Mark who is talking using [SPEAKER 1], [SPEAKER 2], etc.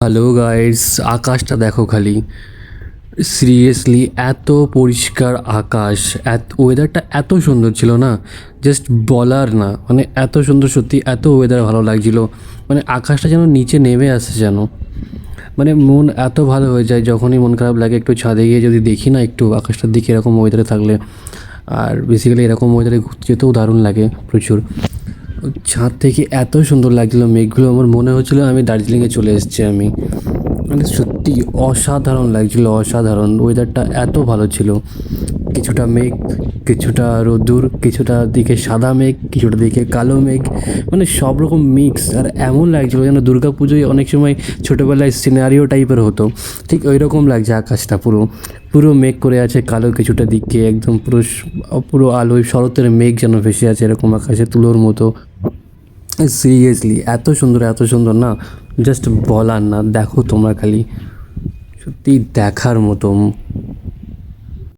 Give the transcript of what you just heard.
[SPEAKER 1] Hello guys, আকাশটা দেখো খালি। সিরিয়াসলি এত পরিষ্কার আকাশ, ওয়েদারটা এত সুন্দর ছিল না, জাস্ট বলার না। মানে এত সুন্দর, সত্যি এত ওয়েদার ভালো লাগছিল। মানে আকাশটা যেন নিচে নেমে আসে যেন। মানে মন এত ভালো হয়ে যায় যখনই মন খারাপ লাগে, একটু ছাদে গিয়ে যদি দেখি না একটু আকাশটার দিকে এরকম ওয়েদারে থাকলে। আর বেসিক্যালি এরকম ওয়েদারে ঘুরতে যেতেও দারুণ লাগে প্রচুর। ছাদ থেকে এত সুন্দর লাগছিলো মেঘগুলো, আমার মনে হচ্ছিলো আমি দার্জিলিংয়ে চলে এসেছি আমি। মানে সত্যি অসাধারণ লাগছিলো, অসাধারণ। ওয়েদারটা এত ভালো ছিল। কিছুটা মেঘ, কিছুটা রোদ্দুর, কিছুটা দিকে সাদা মেঘ, কিছুটা দিকে কালো মেঘ, মানে সব রকম মিক্স। আর এমন লাগছিলো যেন দুর্গা পুজোয় অনেক সময় ছোটোবেলায় সিনারিও টাইপের হতো, ঠিক ওই রকম লাগছে আকাশটা। পুরো পুরো মেঘ করে আছে, কালো কিছুটা দিকে একদম পুরো পুরো আলোয় শরতের মেঘ যেন ভেসে আছে এরকম আকাশে তুলোর মতো। সিরিয়াসলি এত সুন্দর, এত সুন্দর না, জাস্ট বলার না। দেখো তোমরা খালি, সত্যি দেখার মতো।